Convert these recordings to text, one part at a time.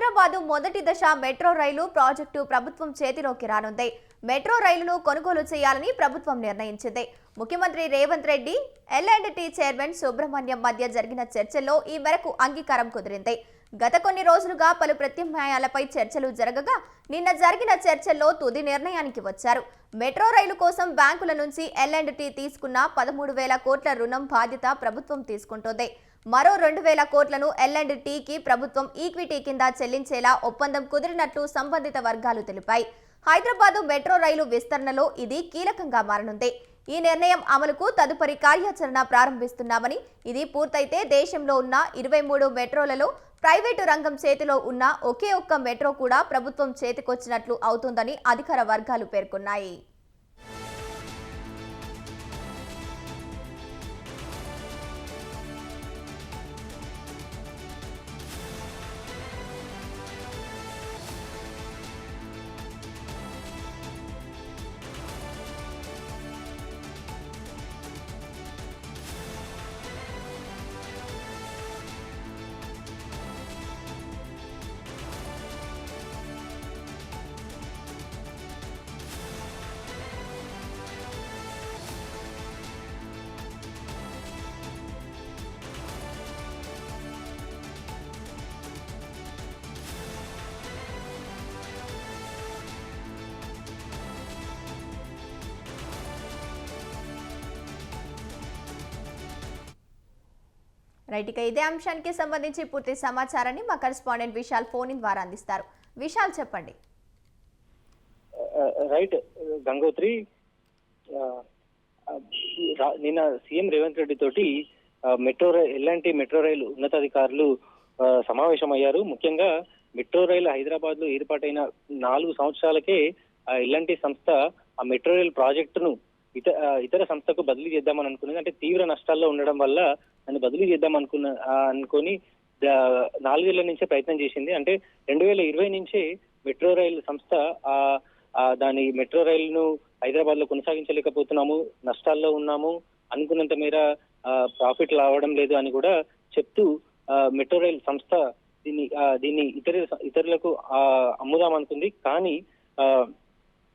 హైదరాబాదు మొదటి దశ మెట్రో రైలు ప్రాజెక్టు ప్రభుత్వం చేతిలోకి రానుంది. మెట్రో రైలును కొనుగోలు చేయాలని ప్రభుత్వం నిర్ణయించింది. ముఖ్యమంత్రి రేవంత్ రెడ్డి, ఎల్&టీ చైర్మన్ సుబ్రహ్మణ్యం మధ్య జరిగిన చర్చల్లో ఈ మేరకు అంగీకారం కుదిరింది. గత కొన్ని రోజులుగా పలు ప్రత్యామ్నాయాలపై చర్చలు జరగగా నిన్న జరిగిన చర్చల్లో తుది నిర్ణయానికి వచ్చారు. మెట్రో రైలు కోసం బ్యాంకుల నుంచి ఎల్&టీ తీసుకున్న 13,000 కోట్ల రుణం బాధ్యత ప్రభుత్వం తీసుకుంటోంది. మరో 2,000 కోట్లను ఎల్&టీకి ప్రభుత్వం ఈక్విటీ కింద చెల్లించేలా ఒప్పందం కుదిరినట్లు సంబంధిత వర్గాలు తెలిపాయి. హైదరాబాదు మెట్రో రైలు విస్తరణలో ఇది కీలకంగా మారనుంది. ఈ నిర్ణయం అమలుకు తదుపరి కార్యాచరణ ప్రారంభిస్తున్నామని, ఇది పూర్తయితే దేశంలో ఉన్న 23 మెట్రోలలో ప్రైవేటు రంగం చేతిలో ఉన్న ఒకే ఒక్క మెట్రో కూడా ప్రభుత్వం చేతికొచ్చినట్లు అవుతుందని అధికార వర్గాలు పేర్కొన్నాయి. రైట్, ఇక ఇదే అంశానికి సంబంధించి పూర్తి సమాచారాన్ని మా కరెస్పాండెంట్ విశాల్ ఫోన్ ఇన్ ద్వారా అందిస్తారు. విశాల్, చెప్పండి. రైట్ గంగోత్రి, నిన్న సీఎం రేవంత్ రెడ్డి తోటి ఎల్&టీ మెట్రో రైలు ఉన్నతాధికారులు సమావేశమయ్యారు. ముఖ్యంగా మెట్రో రైలు హైదరాబాద్ లో ఏర్పాటైన 4 సంవత్సరాలకే ఎల్&టీ సంస్థ ఆ మెట్రో రైలు ప్రాజెక్టును ఇతర సంస్థకు బదిలీ చేద్దామని అనుకున్నది. అంటే తీవ్ర నష్టాల్లో ఉండడం వల్ల దాన్ని బదిలీ చేద్దాం అనుకొని 4 ఏళ్ల నుంచే ప్రయత్నం చేసింది. అంటే 2020 నుంచే మెట్రో రైలు సంస్థ దాని మెట్రో రైలును హైదరాబాద్ లో కొనసాగించలేకపోతున్నాము, నష్టాల్లో ఉన్నాము, అనుకున్నంత మేర ప్రాఫిట్ రావడం లేదు అని కూడా చెప్తూ మెట్రో రైలు సంస్థ దీన్ని ఇతరులకు అమ్ముదాం అనుకుంది. కానీ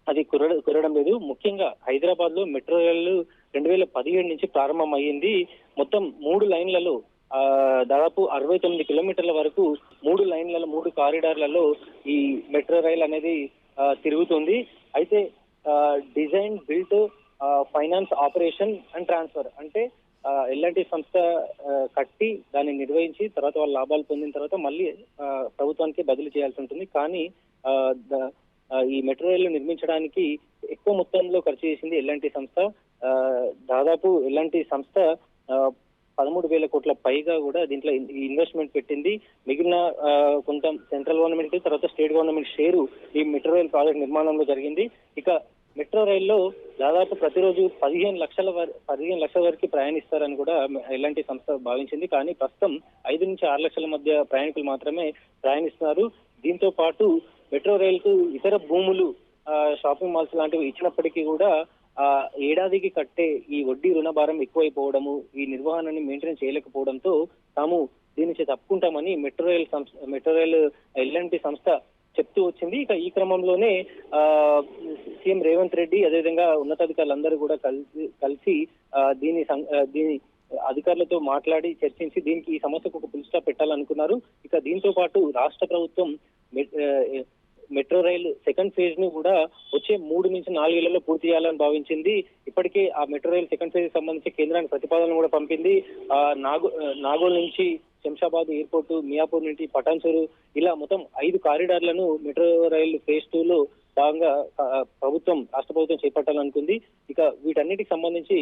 అది కురడం లేదు. ముఖ్యంగా హైదరాబాద్ లో మెట్రో రైలు 2017 నుంచి ప్రారంభం అయ్యింది. మొత్తం 3 లైన్లలో దాదాపు 69 కిలోమీటర్ల వరకు 3 లైన్లలో 3 కారిడార్లలో ఈ మెట్రో రైలు అనేది తిరుగుతుంది. అయితే design, built, finance, operation and transfer అంటే ఎల్&టీ సంస్థ కట్టి దాన్ని నిర్వహించి తర్వాత వాళ్ళ లాభాలు పొందిన తర్వాత మళ్ళీ ప్రభుత్వానికి బదిలీ చేయాల్సి ఉంటుంది. కానీ ఈ మెట్రో రైలు నిర్మించడానికి ఎక్కువ మొత్తంలో ఖర్చు చేసింది ఎల్&టీ సంస్థ. దాదాపు ఎల్&టీ సంస్థ 13,000 కోట్ల పైగా కూడా దీంట్లో ఇన్వెస్ట్మెంట్ పెట్టింది. మిగిలిన కొంత సెంట్రల్ గవర్నమెంట్ తర్వాత స్టేట్ గవర్నమెంట్ షేరు ఈ మెట్రో రైల్ ప్రాజెక్ట్ నిర్మాణంలో జరిగింది. ఇక మెట్రో రైల్లో దాదాపు ప్రతిరోజు 15 లక్షల వరకు ప్రయాణిస్తారని కూడా ఎల్&టీ సంస్థ భావించింది. కానీ ప్రస్తుతం 5 నుంచి 6 లక్షల మధ్య ప్రయాణికులు మాత్రమే ప్రయాణిస్తున్నారు. దీంతో పాటు మెట్రో రైలుకు ఇతర భూములు, షాపింగ్ మాల్స్ లాంటివి ఇచ్చినప్పటికీ కూడా ఏడాదికి కట్టే ఈ వడ్డీ రుణభారం ఎక్కువైపోవడము, ఈ నిర్వహణని మెయింటైన్ చేయలేకపోవడంతో తాము దీని నుంచి తప్పుకుంటామని మెట్రో రైలు ఎల్&టీ సంస్థ చెప్తూ వచ్చింది. ఇక ఈ క్రమంలోనే సీఎం రేవంత్ రెడ్డి అదేవిధంగా ఉన్నతాధికారులందరూ కూడా కలిసి దీని అధికారులతో మాట్లాడి చర్చించి దీనికి ఈ సమస్యకు ఒక ఫుల్ స్టాప్ పెట్టాలనుకున్నారు. ఇక దీంతో పాటు రాష్ట్ర ప్రభుత్వం మెట్రో రైలు సెకండ్ ఫేజ్ ను కూడా వచ్చే 3 నుంచి 4 ఏళ్లలో పూర్తి చేయాలని భావించింది. ఇప్పటికే ఆ మెట్రో రైలు సెకండ్ ఫేజ్ కి సంబంధించి కేంద్రానికి ప్రతిపాదన కూడా పంపింది. నాగోల్ నుంచి శంషాబాద్ ఎయిర్పోర్టు, మియాపూర్ నుంచి పటాన్చెరు, ఇలా మొత్తం 5 కారిడార్లను మెట్రో రైలు ఫేజ్ 2 లో భాగంగా రాష్ట్ర ప్రభుత్వం చేపట్టాలనుకుంది. ఇక వీటన్నిటికి సంబంధించి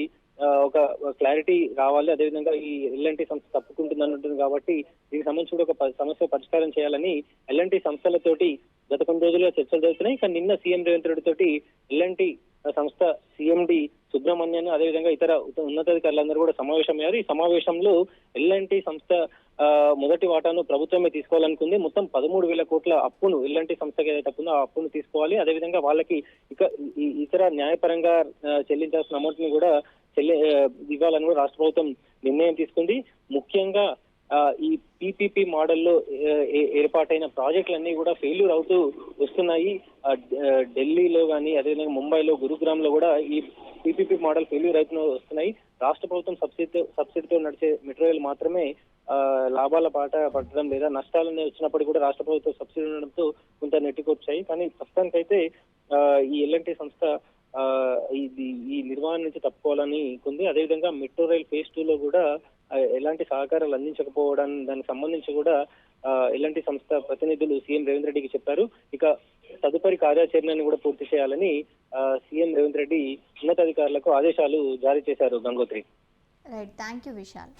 ఒక క్లారిటీ రావాలి. అదేవిధంగా ఈ ఎల్&టీ సంస్థ తప్పుకుంటుందంటుంది కాబట్టి దీనికి సంబంధించి కూడా ఒక సమస్య పరిష్కారం చేయాలని ఎల్&టీ సంస్థలతోటి గత కొన్ని రోజులుగా చర్చలు జరుగుతున్నాయి. ఇక నిన్న సీఎం రేవంత్ రెడ్డి తోటి ఎల్&టీ సంస్థ సిఎండి సుబ్రహ్మణ్యన్ అదేవిధంగా ఇతర ఉన్నతాధికారులందరూ కూడా సమావేశమయ్యారు. ఈ సమావేశంలో ఎల్&టీ సంస్థ మొదటి వాటాను ప్రభుత్వమే తీసుకోవాలనుకుంది. మొత్తం 13,000 కోట్ల అప్పును ఎల్&టీ సంస్థకి ఏదైతే అప్పుందో ఆ అప్పును తీసుకోవాలి. అదేవిధంగా వాళ్ళకి ఇతర న్యాయపరంగా చెల్లించాల్సిన అమౌంట్ ని కూడా ఇవ్వాలని కూడా రాష్ట్ర ప్రభుత్వం నిర్ణయం తీసుకుంది. ముఖ్యంగా ఈ పీపీపీ మోడల్లో ఏర్పాటైన ప్రాజెక్టులన్నీ కూడా ఫెయిల్యూర్ అవుతూ వస్తున్నాయి. ఢిల్లీలో కానీ, అదేవిధంగా ముంబైలో, గురుగ్రామ్లో కూడా ఈ పీపీపీ మోడల్ ఫెయిల్యూర్ అవుతూ వస్తున్నాయి. రాష్ట్ర ప్రభుత్వం సబ్సిడీతో నడిచే మెట్రో రైలు మాత్రమే లాభాల బాట పట్టడం లేదా నష్టాలనే వచ్చినప్పటికీ కూడా రాష్ట్ర ప్రభుత్వం సబ్సిడీ ఉండడంతో కొంత నెట్టుకొచ్చాయి. కానీ ప్రస్తుతానికైతే ఈ ఎల్ఎన్టీ సంస్థ ఈ నిర్వహణ నుంచి తప్పుకోవాలని కొంది. అదేవిధంగా మెట్రో రైల్ ఫేజ్ 2 లో కూడా ఎలాంటి సహకారాలు అందించకపోవడం దానికి సంబంధించి కూడా ఎల్ఎన్టీ సంస్థ ప్రతినిధులు సీఎం రేవంత్ రెడ్డికి చెప్పారు. ఇక తదుపరి కార్యాచరణను కూడా పూర్తి చేయాలని సీఎం రేవంత్ రెడ్డి ఉన్నతాధికారులకు ఆదేశాలు జారీ చేశారు. Gangotri. Right, thank you Vishal.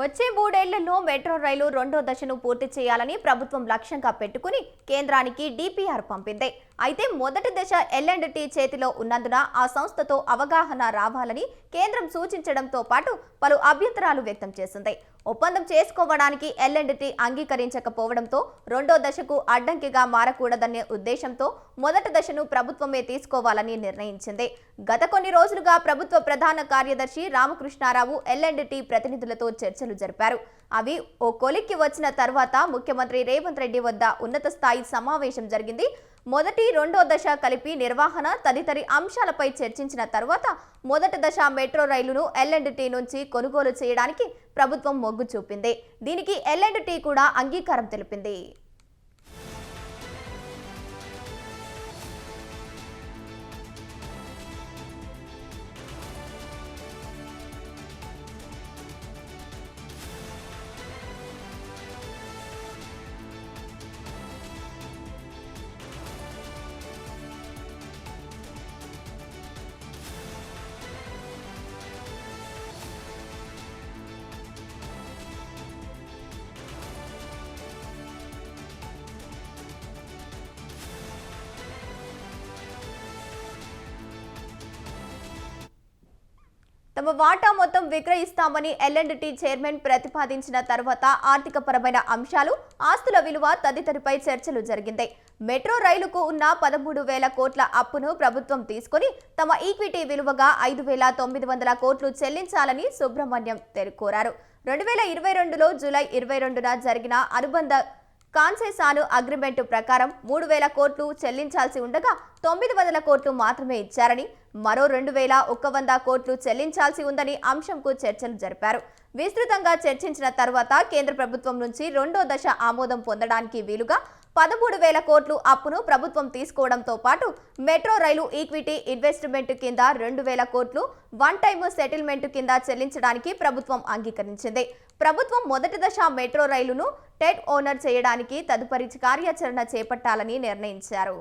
వచ్చే 3 ఏళ్లలో మెట్రో రైలు 2వ దశను పూర్తి చేయాలని ప్రభుత్వం లక్ష్యంగా పెట్టుకుని కేంద్రానికి డిపిఆర్ పంపింది. అయితే మొదటి దశ ఎల్&టీ చేతిలో ఉన్నందున ఆ సంస్థతో అవగాహన రావాలని కేంద్రం సూచించడంతో పాటు పలు అభ్యంతరాలు వ్యక్తం చేసింది. ఒప్పందం చేసుకోవడానికి ఎల్&టీ అంగీకరించకపోవడంతో 2వ దశకు అడ్డంకిగా మారకూడదనే ఉద్దేశంతో మొదటి దశను ప్రభుత్వమే తీసుకోవాలని నిర్ణయించింది. గత కొన్ని రోజులుగా ప్రభుత్వ ప్రధాన కార్యదర్శి రామకృష్ణారావు ఎల్&టీ ప్రతినిధులతో చర్చలు జరిపారు. అవి ఓ కొలిక్కి వచ్చిన తర్వాత ముఖ్యమంత్రి రేవంత్ రెడ్డి వద్ద ఉన్నత స్థాయి సమావేశం జరిగింది. మొదటి, 2వ దశ కలిపి నిర్వహణ తదితర అంశాలపై చర్చించిన తర్వాత మొదటి దశ మెట్రో రైలును ఎల్&టీ నుంచి కొనుగోలు చేయడానికి ప్రభుత్వం మొగ్గు చూపింది. దీనికి ఎల్&టీ కూడా అంగీకారం తెలిపింది. తమ వాటా మొత్తం విక్రయిస్తామని ఎల్&టీ చైర్మన్ ప్రతిపాదించిన తర్వాత ఆర్థికపరమైన అంశాలు, ఆస్తుల విలువ తదితరపై చర్చలు జరిగింది. మెట్రో రైలుకు ఉన్న 13,000 కోట్ల అప్పును ప్రభుత్వం తీసుకుని తమ ఈక్విటీ విలువగా 5,900 కోట్లు చెల్లించాలని సుబ్రహ్మణ్యం కోరారు. 2022లో జూలై 22న జరిగిన అనుబంధ కాన్సెసాను అగ్రిమెంటు ప్రకారం 3,000 కోట్లు చెల్లించాల్సి ఉండగా 900 కోట్లు మాత్రమే ఇచ్చారని, మరో 2,100 కోట్లు చెల్లించాల్సి ఉందని అంశంకు చర్చలు జరిపారు. విస్తృతంగా చర్చించిన తర్వాత కేంద్ర ప్రభుత్వం నుంచి 2వ దశ ఆమోదం పొందడానికి వీలుగా 13,000 కోట్లు అప్పును ప్రభుత్వం తీసుకోవడంతో పాటు మెట్రో రైలు ఈక్విటీ ఇన్వెస్ట్మెంట్ కింద 2,000 కోట్లు వన్ టైమ్ సెటిల్మెంట్ కింద చెల్లించడానికి ప్రభుత్వం అంగీకరించింది. ప్రభుత్వం మొదటి దశ మెట్రో రైలును టేక్ ఓవర్ చేయడానికి తదుపరి కార్యాచరణ చేపట్టాలని నిర్ణయించారు.